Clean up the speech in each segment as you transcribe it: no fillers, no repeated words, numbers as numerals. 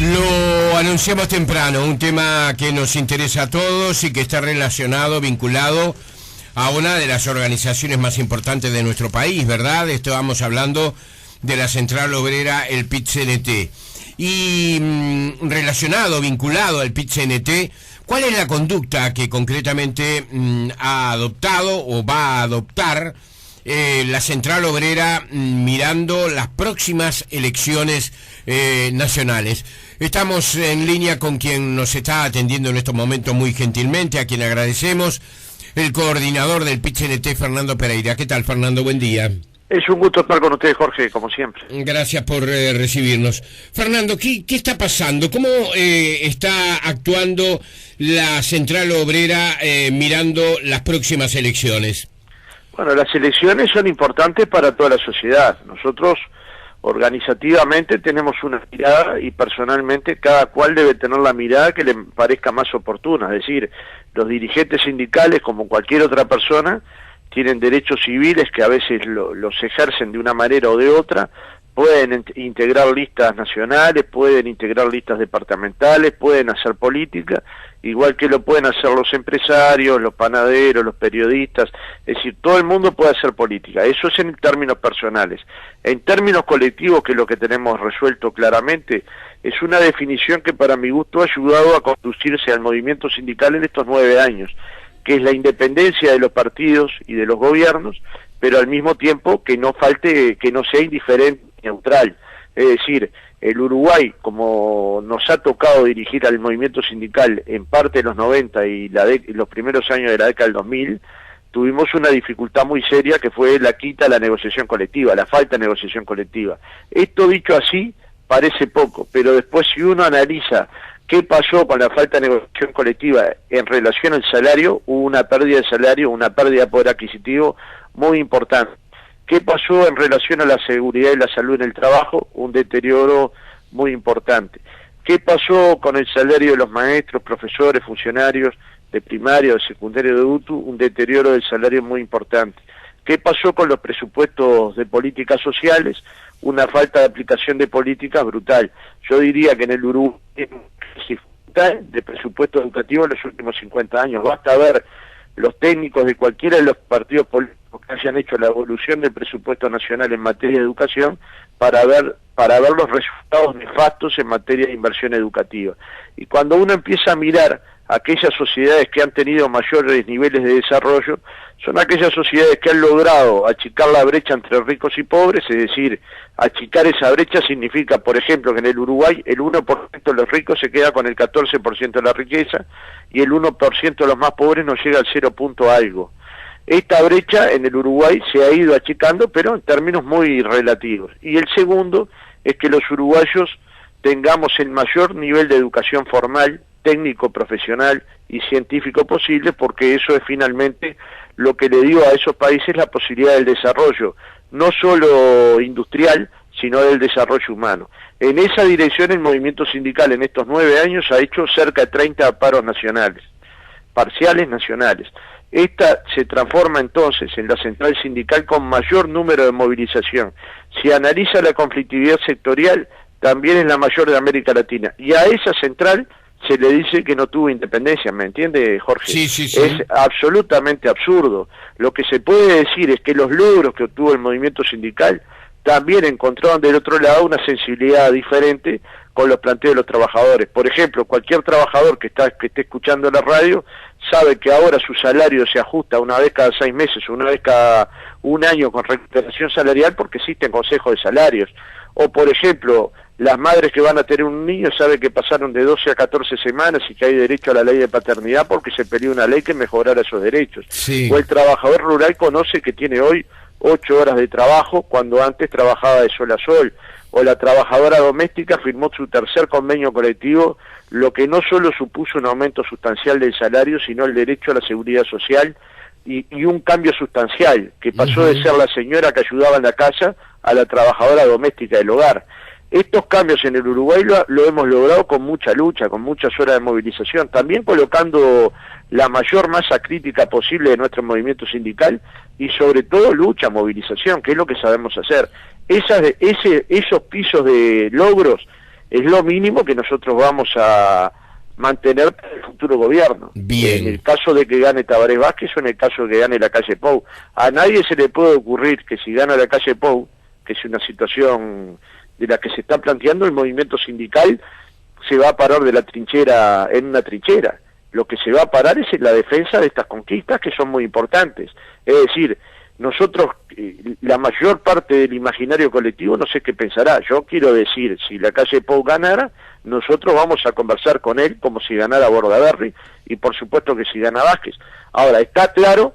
Lo anunciamos temprano, un tema que nos interesa a todos y que está relacionado, vinculado a una de las organizaciones más importantes de nuestro país, ¿verdad? Estábamos hablando de la Central Obrera, el PIT-CNT. Y relacionado, vinculado al PIT-CNT, ¿cuál es la conducta que concretamente ha adoptado o va a adoptar la Central Obrera mirando las próximas elecciones nacionales? Estamos en línea con quien nos está atendiendo en estos momentos muy gentilmente, a quien agradecemos, el coordinador del PIT-CNT, Fernando Pereira. ¿Qué tal, Fernando? Buen día. Es un gusto estar con ustedes, Jorge, como siempre. Gracias por recibirnos. Fernando, ¿qué está pasando? ¿Cómo está actuando la Central Obrera mirando las próximas elecciones? Bueno, las elecciones son importantes para toda la sociedad. Nosotros organizativamente tenemos una mirada y personalmente cada cual debe tener la mirada que le parezca más oportuna. Es decir, los dirigentes sindicales, como cualquier otra persona, tienen derechos civiles que a veces los ejercen de una manera o de otra, pueden integrar listas nacionales, pueden integrar listas departamentales, pueden hacer política, igual que lo pueden hacer los empresarios, los panaderos, los periodistas, es decir, todo el mundo puede hacer política, eso es en términos personales. En términos colectivos, que es lo que tenemos resuelto claramente, es una definición que para mi gusto ha ayudado a conducirse al movimiento sindical en estos 9 años, que es la independencia de los partidos y de los gobiernos, pero al mismo tiempo que no falte, que no sea indiferente, neutral. Es decir, el Uruguay, como nos ha tocado dirigir al movimiento sindical en parte de los 90 y los primeros años de la década del 2000, tuvimos una dificultad muy seria que fue la quita de la negociación colectiva, la falta de negociación colectiva. Esto dicho así parece poco, pero después si uno analiza qué pasó con la falta de negociación colectiva en relación al salario, hubo una pérdida de salario, una pérdida de poder adquisitivo muy importante. ¿Qué pasó en relación a la seguridad y la salud en el trabajo? Un deterioro muy importante. ¿Qué pasó con el salario de los maestros, profesores, funcionarios de primaria, de secundaria, de UTU? Un deterioro del salario muy importante. ¿Qué pasó con los presupuestos de políticas sociales? Una falta de aplicación de políticas brutal. Yo diría que en el Uruguay de presupuesto educativo en los últimos 50 años. Basta ver los técnicos de cualquiera de los partidos políticos que hayan hecho la evolución del presupuesto nacional en materia de educación para ver los resultados nefastos en materia de inversión educativa. Y cuando uno empieza a mirar aquellas sociedades que han tenido mayores niveles de desarrollo, son aquellas sociedades que han logrado achicar la brecha entre ricos y pobres, es decir, achicar esa brecha significa, por ejemplo, que en el Uruguay el 1% de los ricos se queda con el 14% de la riqueza y el 1% de los más pobres no llega al 0 punto algo. Esta brecha en el Uruguay se ha ido achicando, pero en términos muy relativos. Y el segundo es que los uruguayos tengamos el mayor nivel de educación formal, técnico, profesional y científico posible, porque eso es finalmente lo que le dio a esos países la posibilidad del desarrollo, no solo industrial, sino del desarrollo humano. En esa dirección el movimiento sindical en estos 9 años ha hecho cerca de 30 paros nacionales, parciales nacionales. Esta se transforma entonces en la central sindical con mayor número de movilización. Si analiza la conflictividad sectorial, también es la mayor de América Latina. Y a esa central se le dice que no tuvo independencia, ¿me entiende, Jorge? Sí. Es absolutamente absurdo. Lo que se puede decir es que los logros que obtuvo el movimiento sindical también encontraron del otro lado una sensibilidad diferente con los planteos de los trabajadores. Por ejemplo, cualquier trabajador que esté escuchando la radio sabe que ahora su salario se ajusta una vez cada 6 meses, una vez cada un año con recuperación salarial porque existen consejos de salarios. O, por ejemplo, las madres que van a tener un niño saben que pasaron de 12 a 14 semanas y que hay derecho a la ley de paternidad porque se peleó una ley que mejorara esos derechos. Sí. O el trabajador rural conoce que tiene hoy 8 horas de trabajo cuando antes trabajaba de sol a sol. O la trabajadora doméstica firmó su tercer convenio colectivo, lo que no solo supuso un aumento sustancial del salario, sino el derecho a la seguridad social y un cambio sustancial, que pasó de ser la señora que ayudaba en la casa a la trabajadora doméstica del hogar. Estos cambios en el Uruguay lo hemos logrado con mucha lucha, con muchas horas de movilización, también colocando la mayor masa crítica posible de nuestro movimiento sindical y sobre todo lucha, movilización, que es lo que sabemos hacer. Esos pisos de logros es lo mínimo que nosotros vamos a mantener para el futuro gobierno. Bien. En el caso de que gane Tabaré Vázquez o en el caso de que gane la calle Pou. A nadie se le puede ocurrir que si gana la calle Pou, que es una situación de la que se está planteando, el movimiento sindical se va a parar de la trinchera en una trinchera. Lo que se va a parar es en la defensa de estas conquistas que son muy importantes. Es decir, nosotros, la mayor parte del imaginario colectivo, no sé qué pensará. Yo quiero decir, si la calle Pou ganara, nosotros vamos a conversar con él como si ganara Bordaberry, y por supuesto que si gana Vázquez. Ahora, está claro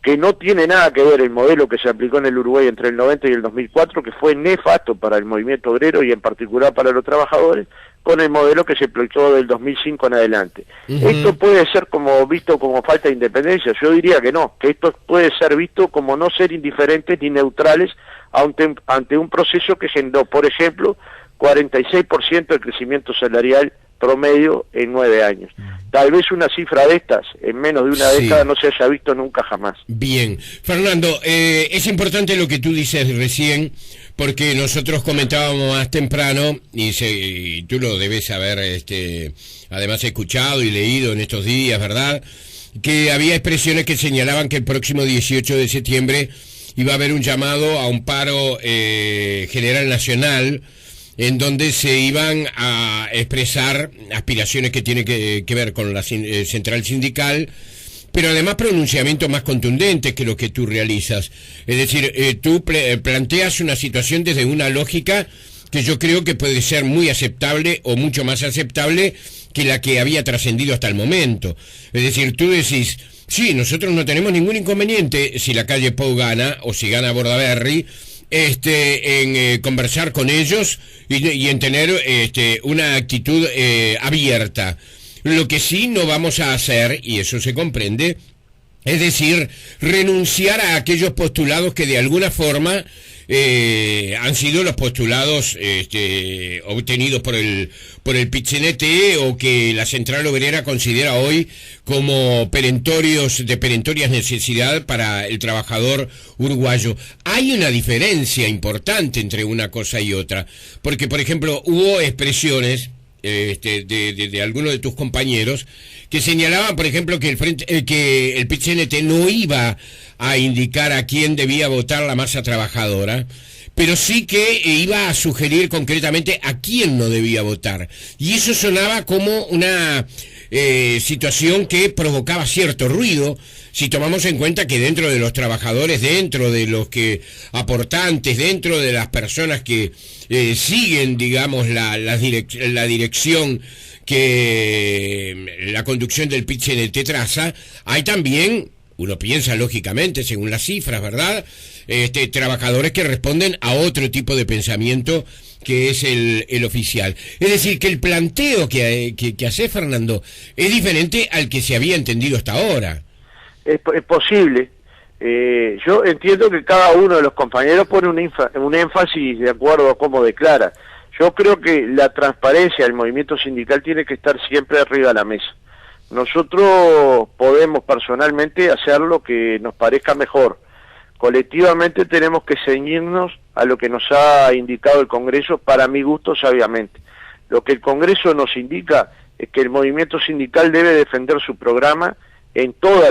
que no tiene nada que ver el modelo que se aplicó en el Uruguay entre el 90 y el 2004, que fue nefasto para el movimiento obrero y en particular para los trabajadores, con el modelo que se aplicó del 2005 en adelante. Esto puede ser como visto como falta de independencia. Yo diría que no, que esto puede ser visto como no ser indiferentes ni neutrales ante un proceso que generó, por ejemplo, 46% de crecimiento salarial promedio en 9 años. Tal vez una cifra de estas en menos de una década no se haya visto nunca jamás. Bien. Fernando, es importante lo que tú dices recién, porque nosotros comentábamos más temprano, y tú lo debes haber además escuchado y leído en estos días, ¿verdad?, que había expresiones que señalaban que el próximo 18 de septiembre iba a haber un llamado a un paro general nacional, en donde se iban a expresar aspiraciones que tienen que ver con la central sindical, pero además pronunciamientos más contundentes que los que tú realizas. Es decir, tú planteas una situación desde una lógica que yo creo que puede ser muy aceptable o mucho más aceptable que la que había trascendido hasta el momento. Es decir, tú decís, sí, nosotros no tenemos ningún inconveniente si la calle Pou gana o si gana Bordaberry, en conversar con ellos y en tener una actitud abierta. Lo que sí no vamos a hacer, y eso se comprende, es decir, renunciar a aquellos postulados que de alguna forma han sido los postulados obtenidos por el PIT-CNT, o que la Central Obrera considera hoy como de perentorias necesidad para el trabajador uruguayo. Hay una diferencia importante entre una cosa y otra, porque por ejemplo hubo expresiones de algunos de tus compañeros que señalaban, por ejemplo, que el PIT-CNT no iba a indicar a quién debía votar la masa trabajadora, pero sí que iba a sugerir concretamente a quién no debía votar. Y eso sonaba como una situación que provocaba cierto ruido, si tomamos en cuenta que dentro de los trabajadores, dentro de los aportantes, dentro de las personas que siguen, digamos, la dirección que la conducción del PIT-CNT traza, hay también, uno piensa lógicamente, según las cifras, ¿verdad?, trabajadores que responden a otro tipo de pensamiento que es el oficial. Es decir, que el planteo que hace Fernando es diferente al que se había entendido hasta ahora. Es posible. Yo entiendo que cada uno de los compañeros pone un énfasis de acuerdo a cómo declara. Yo creo que la transparencia del movimiento sindical tiene que estar siempre arriba de la mesa. Nosotros podemos personalmente hacer lo que nos parezca mejor. Colectivamente tenemos que ceñirnos a lo que nos ha indicado el Congreso, para mi gusto, sabiamente. Lo que el Congreso nos indica es que el movimiento sindical debe defender su programa en todos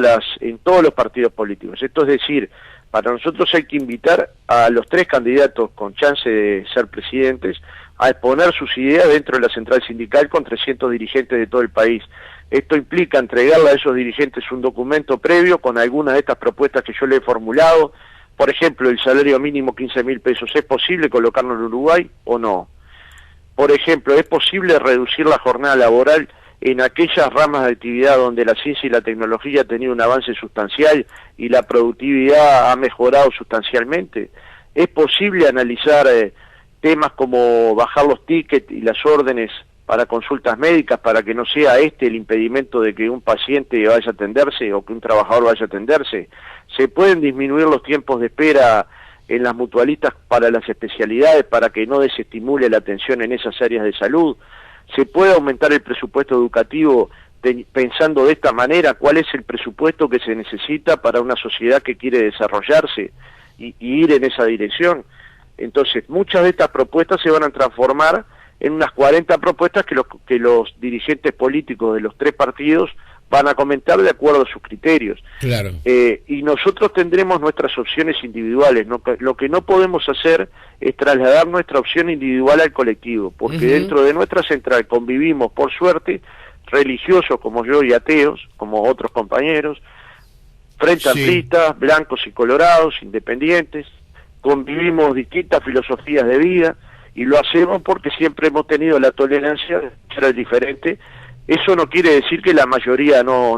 los partidos políticos. Esto es decir, para nosotros hay que invitar a los 3 candidatos con chance de ser presidentes a exponer sus ideas dentro de la central sindical con 300 dirigentes de todo el país. Esto implica entregarle a esos dirigentes un documento previo con algunas de estas propuestas que yo le he formulado. Por ejemplo, el salario mínimo 15.000 pesos. ¿Es posible colocarlo en Uruguay o no? Por ejemplo, ¿es posible reducir la jornada laboral en aquellas ramas de actividad donde la ciencia y la tecnología han tenido un avance sustancial y la productividad ha mejorado sustancialmente? ¿Es posible analizar temas como bajar los tickets y las órdenes para consultas médicas para que no sea el impedimento de que un paciente vaya a atenderse o que un trabajador vaya a atenderse? ¿Se pueden disminuir los tiempos de espera en las mutualistas para las especialidades para que no desestimule la atención en esas áreas de salud? ¿Se puede aumentar el presupuesto educativo pensando de esta manera cuál es el presupuesto que se necesita para una sociedad que quiere desarrollarse y ir en esa dirección? Entonces, muchas de estas propuestas se van a transformar en unas 40 propuestas que los dirigentes políticos de los 3 partidos van a comentar de acuerdo a sus criterios. Claro. Y nosotros tendremos nuestras opciones individuales. Lo que no podemos hacer es trasladar nuestra opción individual al colectivo, porque dentro de nuestra central convivimos, por suerte, religiosos como yo y ateos, como otros compañeros, frente amplistas, blancos y colorados, independientes, convivimos distintas filosofías de vida, y lo hacemos porque siempre hemos tenido la tolerancia de ser el diferente. Eso no quiere decir que la mayoría no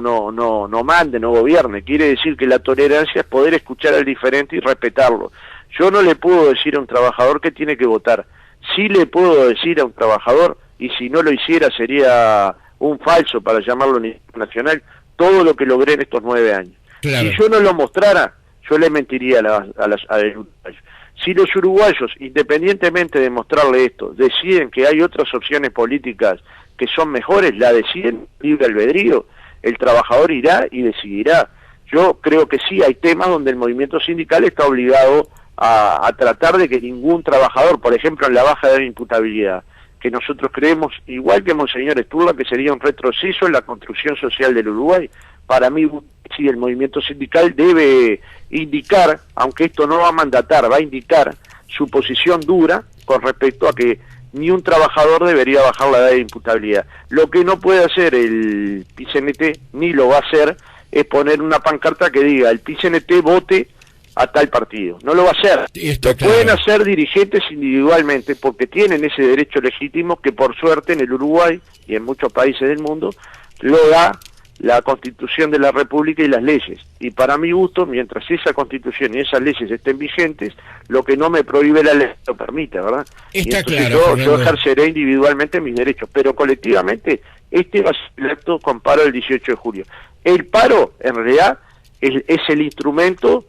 mande, no gobierne, quiere decir que la tolerancia es poder escuchar al diferente y respetarlo. Yo no le puedo decir a un trabajador que tiene que votar, sí le puedo decir a un trabajador, y si no lo hiciera sería un falso para llamarlo nacional, todo lo que logré en estos 9 años. Claro. Si yo no lo mostrara, yo le mentiría a los uruguayos. Si los uruguayos, independientemente de mostrarle esto, deciden que hay otras opciones políticas que son mejores, la deciden libre albedrío, el trabajador irá y decidirá. Yo creo que sí hay temas donde el movimiento sindical está obligado a tratar de que ningún trabajador, por ejemplo en la baja de la imputabilidad, que nosotros creemos, igual que Monseñor Sturla, que sería un retroceso en la construcción social del Uruguay. Para mí, sí, el movimiento sindical debe indicar, aunque esto no va a mandatar, va a indicar su posición dura con respecto a que ni un trabajador debería bajar la edad de imputabilidad. Lo que no puede hacer el PCNT, ni lo va a hacer, es poner una pancarta que diga el PCNT vote a tal partido. No lo va a hacer. Lo pueden hacer dirigentes individualmente porque tienen ese derecho legítimo que por suerte en el Uruguay y en muchos países del mundo lo da la Constitución de la República y las leyes. Y para mi gusto, mientras esa Constitución y esas leyes estén vigentes, lo que no me prohíbe la ley lo permite, ¿verdad? Está claro. Yo ejerceré individualmente mis derechos, pero colectivamente este va a ser el acto con paro del 18 de julio. El paro, en realidad, es el instrumento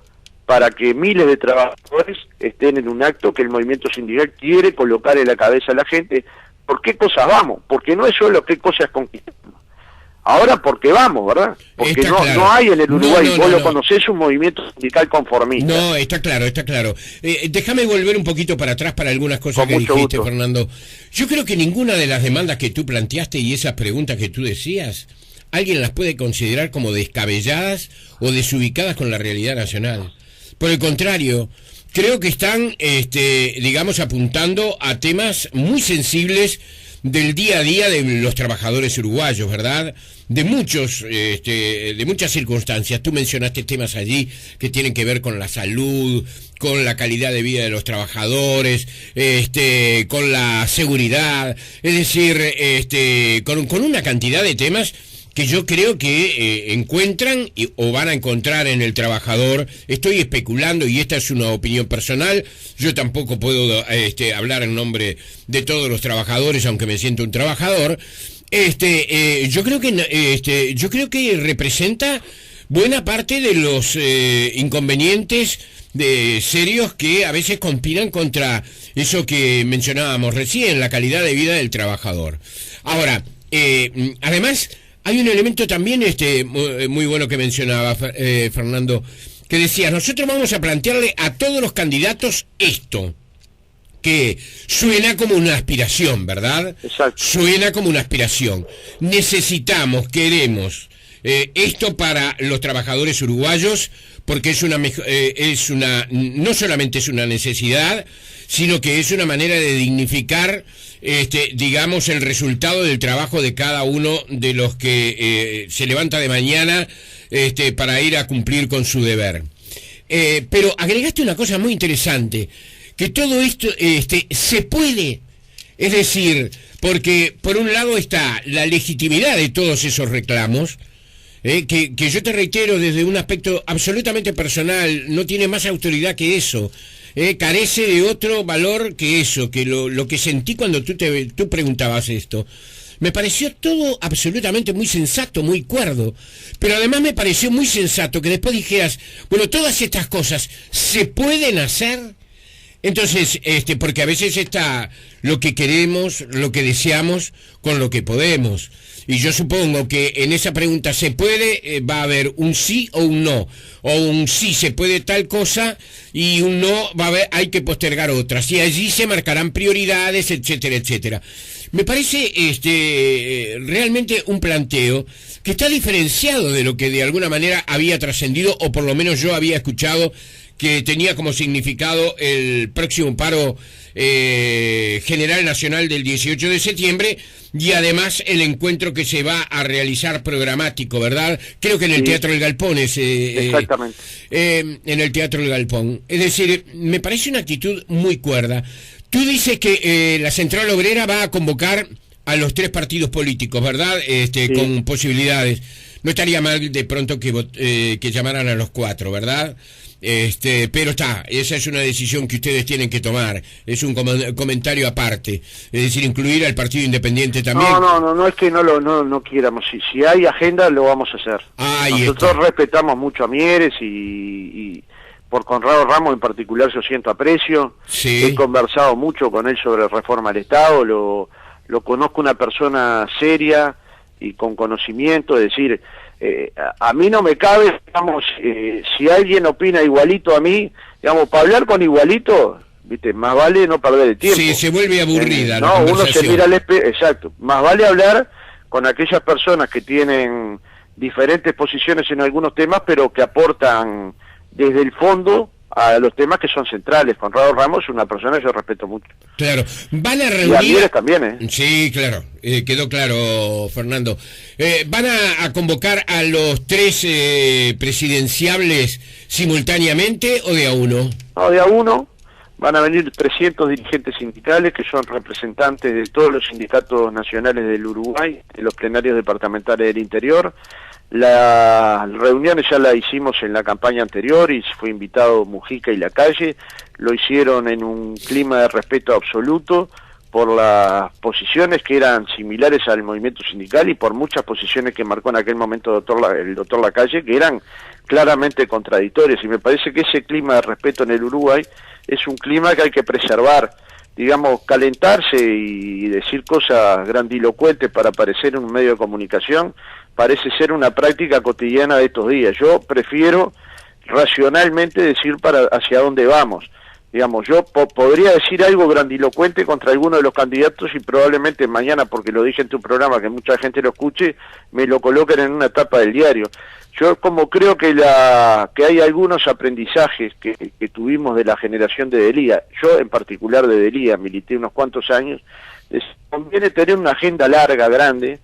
para que miles de trabajadores estén en un acto que el movimiento sindical quiere colocar en la cabeza a la gente. ¿Por qué cosas vamos? Porque no es solo qué cosas conquistamos. Ahora porque vamos, ¿verdad? Porque no hay en el Uruguay, vos lo conocés, un movimiento sindical conformista. No, está claro. Déjame volver un poquito para atrás para algunas cosas que dijiste, Fernando. Yo creo que ninguna de las demandas que tú planteaste y esas preguntas que tú decías, alguien las puede considerar como descabelladas o desubicadas con la realidad nacional. Por el contrario, creo que están, digamos, apuntando a temas muy sensibles del día a día de los trabajadores uruguayos, ¿verdad? De muchas circunstancias. Tú mencionaste temas allí que tienen que ver con la salud, con la calidad de vida de los trabajadores, con la seguridad, es decir, con una cantidad de temas que yo creo que encuentran o van a encontrar en el trabajador. Estoy especulando y esta es una opinión personal. Yo tampoco puedo hablar en nombre de todos los trabajadores, aunque me siento un trabajador. Yo creo que representa buena parte de los inconvenientes serios que a veces conspiran contra eso que mencionábamos recién, la calidad de vida del trabajador. Ahora, además, hay un elemento también muy bueno que mencionaba Fernando, que decía, nosotros vamos a plantearle a todos los candidatos esto, que suena como una aspiración, ¿verdad? Exacto. Suena como una aspiración. Queremos esto para los trabajadores uruguayos, porque no solamente es una necesidad, sino que es una manera de dignificar digamos, el resultado del trabajo de cada uno de los que se levanta de mañana para ir a cumplir con su deber. Pero agregaste una cosa muy interesante, que todo esto se puede, es decir, porque por un lado está la legitimidad de todos esos reclamos, que yo te reitero desde un aspecto absolutamente personal, no tiene más autoridad que eso. Carece de otro valor que eso, que lo que sentí cuando tú preguntabas esto. Me pareció todo absolutamente muy sensato, muy cuerdo, pero además me pareció muy sensato que después dijeras, bueno, todas estas cosas se pueden hacer, Entonces, porque a veces está lo que queremos, lo que deseamos, con lo que podemos. Y yo supongo que en esa pregunta ¿se puede? Va a haber un sí o un no. O un sí se puede tal cosa y un no va a haber, hay que postergar otras. Y allí se marcarán prioridades, etcétera, etcétera. Me parece realmente un planteo que está diferenciado de lo que de alguna manera había trascendido, o por lo menos yo había escuchado que tenía como significado el próximo paro general nacional del 18 de septiembre y además el encuentro que se va a realizar programático, ¿verdad? Creo que en el Teatro del Galpón es... exactamente. En el Teatro del Galpón. Es decir, me parece una actitud muy cuerda. Tú dices que la Central Obrera va a convocar a los 3 partidos políticos, ¿verdad? Sí. Con posibilidades. No estaría mal de pronto que llamaran a los 4, ¿verdad? Pero esa es una decisión que ustedes tienen que tomar. Es un comentario aparte. Es decir, incluir al Partido Independiente también. No es que no quieramos. Si hay agenda, lo vamos a hacer. Nosotros respetamos mucho a Mieres y por Conrado Ramos en particular yo siento aprecio. Sí. He conversado mucho con él sobre reforma al Estado, lo conozco una persona seria y con conocimiento, es decir, a mí no me cabe, digamos, si alguien opina igualito a mí, digamos, para hablar con igualito, viste, más vale no perder el tiempo. Sí, se vuelve aburrida la no, uno se conversación. mira al exacto, más vale hablar con aquellas personas que tienen diferentes posiciones en algunos temas, pero que aportan desde el fondo a los temas que son centrales. Conrado Ramos es una persona que yo respeto mucho. Claro, van a reunir... Y a Mieres también, ¿eh? Sí, claro, quedó claro, Fernando. ¿Van a convocar a los 3 presidenciables simultáneamente o de a uno? No, de a uno. Van a venir 300 dirigentes sindicales que son representantes de todos los sindicatos nacionales del Uruguay, de los plenarios departamentales del interior. Las reuniones ya la hicimos en la campaña anterior y fue invitado Mujica y Lacalle. Lo hicieron en un clima de respeto absoluto por las posiciones que eran similares al movimiento sindical y por muchas posiciones que marcó en aquel momento el doctor Lacalle, que eran claramente contradictorias. Y me parece que ese clima de respeto en el Uruguay es un clima que hay que preservar. Digamos, calentarse y decir cosas grandilocuentes para aparecer en un medio de comunicación parece ser una práctica cotidiana de estos días. Yo prefiero racionalmente decir hacia dónde vamos. Digamos, yo podría decir algo grandilocuente contra alguno de los candidatos y probablemente mañana, porque lo dije en tu programa, que mucha gente lo escuche, me lo coloquen en una tapa del diario. Yo como creo que hay algunos aprendizajes que tuvimos de la generación de Delía, yo en particular de Delía, milité unos cuantos años, les conviene tener una agenda larga, grande,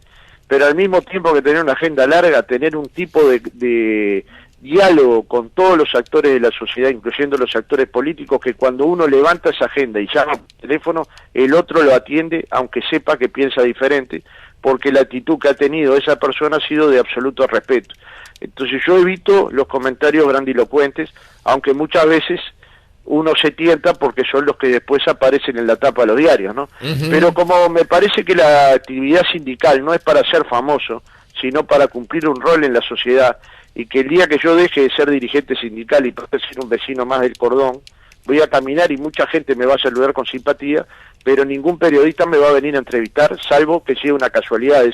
pero al mismo tiempo que tener una agenda larga, tener un tipo de diálogo con todos los actores de la sociedad, incluyendo los actores políticos, que cuando uno levanta esa agenda y llama por teléfono, el otro lo atiende, aunque sepa que piensa diferente, porque la actitud que ha tenido esa persona ha sido de absoluto respeto. Entonces yo evito los comentarios grandilocuentes, aunque muchas veces uno se tienta porque son los que después aparecen en la tapa de los diarios, ¿no? Pero como me parece que la actividad sindical no es para ser famoso, sino para cumplir un rol en la sociedad, y que el día que yo deje de ser dirigente sindical y pase a ser un vecino más del cordón, voy a caminar y mucha gente me va a saludar con simpatía, pero ningún periodista me va a venir a entrevistar, salvo que sea una casualidad de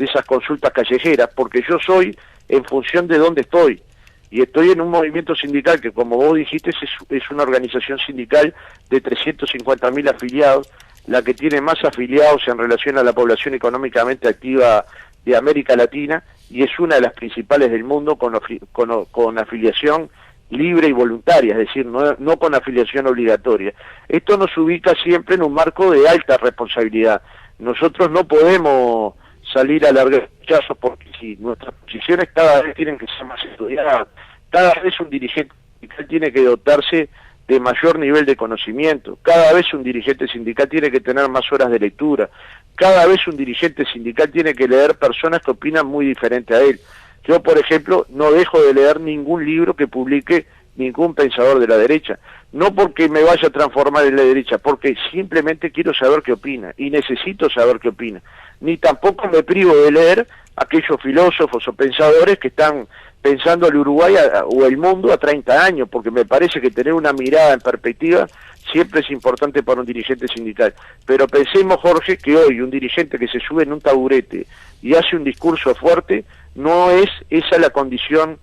esas consultas callejeras, porque yo soy en función de dónde estoy, y estoy en un movimiento sindical que, como vos dijiste, es una organización sindical de 350.000 afiliados, la que tiene más afiliados en relación a la población económicamente activa de América Latina, y es una de las principales del mundo con afiliación libre y voluntaria, es decir, no con afiliación obligatoria. Esto nos ubica siempre en un marco de alta responsabilidad. Nosotros no podemos salir a largar rechazos porque si nuestras posiciones cada vez tienen que ser más estudiadas, cada vez un dirigente sindical tiene que dotarse de mayor nivel de conocimiento, cada vez un dirigente sindical tiene que tener más horas de lectura, cada vez un dirigente sindical tiene que leer personas que opinan muy diferente a él. Yo, por ejemplo, no dejo de leer ningún libro que publique ningún pensador de la derecha, no porque me vaya a transformar en la derecha, porque simplemente quiero saber qué opina, y necesito saber qué opina, ni tampoco me privo de leer aquellos filósofos o pensadores que están pensando el Uruguay o el mundo a 30 años, porque me parece que tener una mirada en perspectiva siempre es importante para un dirigente sindical. Pero pensemos, Jorge, que hoy un dirigente que se sube en un taburete y hace un discurso fuerte, no es esa la condición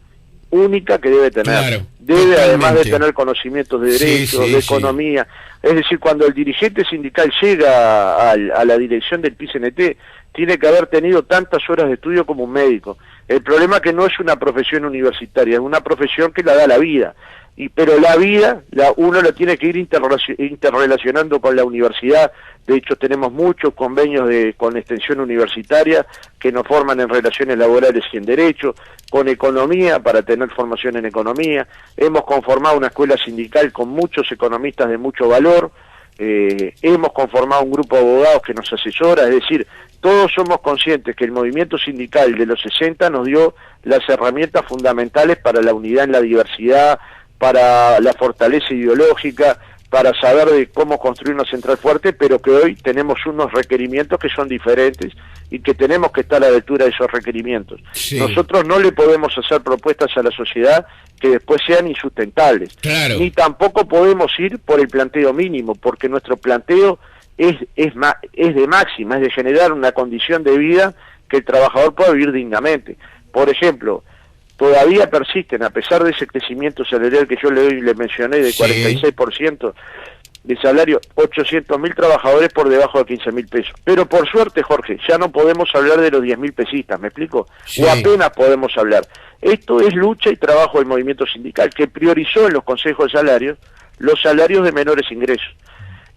única que debe tener. Claro, debe totalmente. Además de tener conocimientos de derechos, de economía. Es decir, cuando el dirigente sindical llega a la dirección del PICNT, tiene que haber tenido tantas horas de estudio como un médico. El problema es que no es una profesión universitaria, es una profesión que la da la vida. Pero la vida, uno la tiene que ir interrelacionando con la universidad. De hecho, tenemos muchos convenios con extensión universitaria que nos forman en relaciones laborales y en derecho, con economía, para tener formación en economía. Hemos conformado una escuela sindical con muchos economistas de mucho valor. Hemos conformado un grupo de abogados que nos asesora. Es decir, todos somos conscientes que el movimiento sindical de los 60 nos dio las herramientas fundamentales para la unidad en la diversidad, para la fortaleza ideológica, para saber de cómo construir una central fuerte, pero que hoy tenemos unos requerimientos que son diferentes y que tenemos que estar a la altura de esos requerimientos. Sí. Nosotros no le podemos hacer propuestas a la sociedad que después sean insustentables, claro. Ni tampoco podemos ir por el planteo mínimo, porque nuestro planteo es de máxima, es de generar una condición de vida que el trabajador pueda vivir dignamente. Por ejemplo, todavía persisten, a pesar de ese crecimiento salarial que yo le mencioné de 46% de salario, 800.000 trabajadores por debajo de 15.000 pesos. Pero por suerte, Jorge, ya no podemos hablar de los 10.000 pesistas, ¿me explico? Sí. O apenas podemos hablar. Esto es lucha y trabajo del movimiento sindical, que priorizó en los consejos de salarios los salarios de menores ingresos.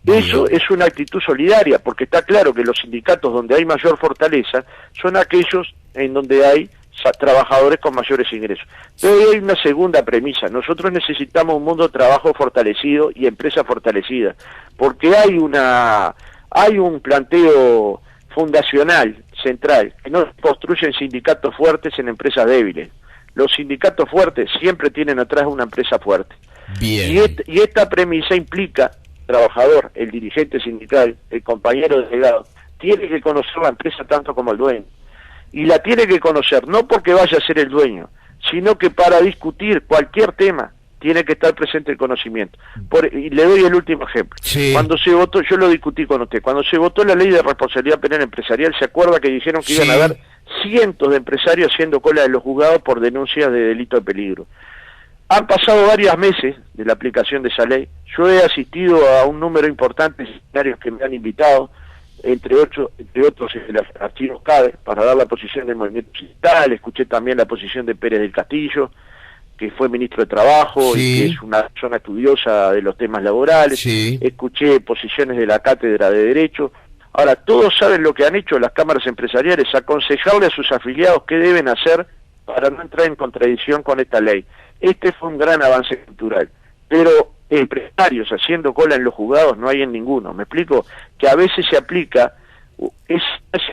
Eso es una actitud solidaria, porque está claro que los sindicatos donde hay mayor fortaleza son aquellos en donde hay trabajadores con mayores ingresos. Pero hay una segunda premisa: nosotros necesitamos un mundo de trabajo fortalecido y empresa fortalecida, porque hay un planteo fundacional, central, que no construyen sindicatos fuertes en empresas débiles. Los sindicatos fuertes siempre tienen atrás una empresa fuerte. Bien. Y esta premisa implica trabajador, el dirigente sindical, el compañero delegado, tiene que conocer la empresa tanto como el dueño. Y la tiene que conocer no porque vaya a ser el dueño, sino que para discutir cualquier tema tiene que estar presente el conocimiento. Y le doy el último ejemplo. Sí. Cuando se votó, yo lo discutí con usted, cuando se votó la ley de responsabilidad penal empresarial, ¿se acuerda que dijeron que iban a haber cientos de empresarios haciendo cola de los juzgados por denuncias de delito de peligro? Han pasado varios meses de la aplicación de esa ley. Yo he asistido a un número importante de seminarios que me han invitado, entre otros el archivo CADE, para dar la posición del movimiento sindical. Escuché también la posición de Pérez del Castillo, que fue ministro de Trabajo y que es una persona estudiosa de los temas laborales. Escuché posiciones de la Cátedra de Derecho. Ahora, todos saben lo que han hecho las cámaras empresariales: aconsejarle a sus afiliados qué deben hacer para no entrar en contradicción con esta ley. Este fue un gran avance cultural, pero empresarios haciendo cola en los juzgados no hay en ninguno. ¿Me explico? Que a veces se aplica, es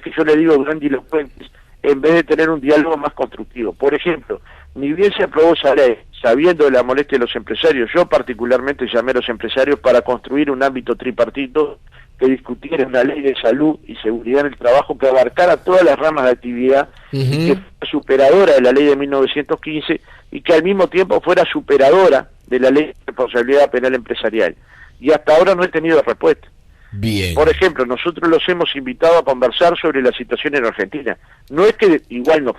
que yo le digo grandilocuentes, en vez de tener un diálogo más constructivo. Por ejemplo, ni bien se aprobó esa ley, sabiendo de la molestia de los empresarios, yo particularmente llamé a los empresarios para construir un ámbito tripartito que discutiera una ley de salud y seguridad en el trabajo que abarcara todas las ramas de actividad, y que fuera superadora de la ley de 1915 y que al mismo tiempo fuera superadora de la ley de responsabilidad penal empresarial. Y hasta ahora no he tenido respuesta. Bien. Por ejemplo, nosotros los hemos invitado a conversar sobre la situación en Argentina. No es que igual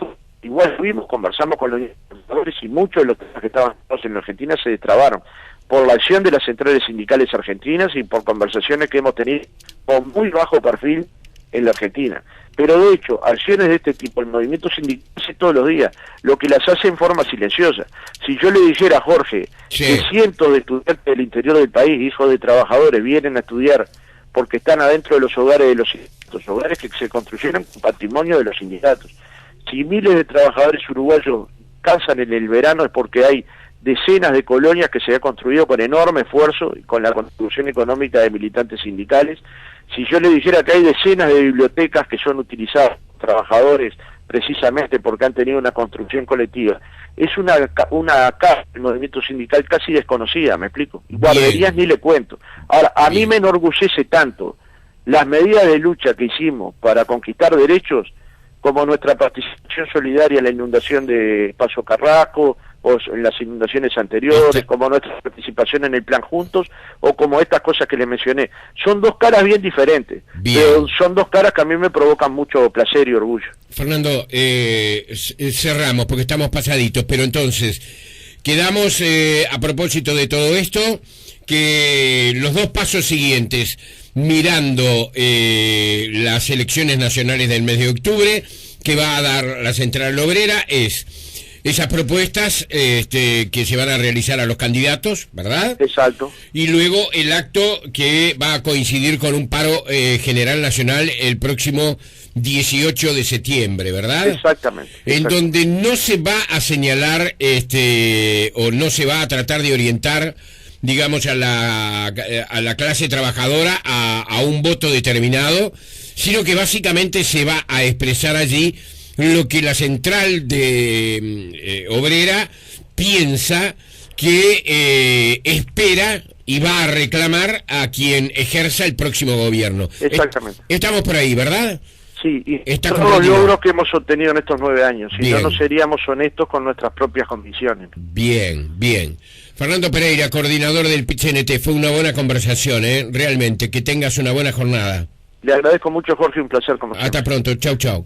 fuimos, conversamos con los trabajadores y muchos de los temas que estaban en Argentina se destrabaron por la acción de las centrales sindicales argentinas y por conversaciones que hemos tenido con muy bajo perfil en la Argentina. Pero de hecho, acciones de este tipo, el movimiento sindical hace todos los días, lo que las hace en forma silenciosa. Si yo le dijera a Jorge que cientos de estudiantes del interior del país, hijos de trabajadores, vienen a estudiar porque están adentro de los hogares de los sindicatos, hogares que se construyeron con patrimonio de los sindicatos. Si miles de trabajadores uruguayos cansan en el verano, es porque hay decenas de colonias que se han construido con enorme esfuerzo y con la contribución económica de militantes sindicales. Si yo le dijera que hay decenas de bibliotecas que son utilizadas por trabajadores precisamente porque han tenido una construcción colectiva, es una cara del movimiento sindical casi desconocida, ¿me explico? Guarderías ni le cuento. Ahora, a mí me enorgullece tanto las medidas de lucha que hicimos para conquistar derechos, como nuestra participación solidaria en la inundación de Paso Carrasco, o en las inundaciones anteriores, como nuestra participación en el plan Juntos, o como estas cosas que les mencioné. Son dos caras bien diferentes, pero son dos caras que a mí me provocan mucho placer y orgullo. Fernando, cerramos porque estamos pasaditos, pero entonces, quedamos a propósito de todo esto, que los dos pasos siguientes, mirando las elecciones nacionales del mes de octubre, que va a dar la Central Obrera, es esas propuestas que se van a realizar a los candidatos, ¿verdad? Exacto. Y luego el acto que va a coincidir con un paro general nacional el próximo 18 de septiembre, ¿verdad? Exactamente. En donde no se va a señalar o no se va a tratar de orientar, digamos, a la clase trabajadora a un voto determinado, sino que básicamente se va a expresar allí lo que la central de obrera piensa que espera y va a reclamar a quien ejerza el próximo gobierno. Exactamente. Estamos por ahí, ¿verdad? Sí, y Está todos los logros que hemos obtenido en estos 9 años, si Bien. no seríamos honestos con nuestras propias convicciones. Bien, bien. Fernando Pereira, coordinador del PIT-CNT, fue una buena conversación, realmente. Que tengas una buena jornada. Le agradezco mucho, Jorge, un placer como siempre. Hasta pronto, chau, chau.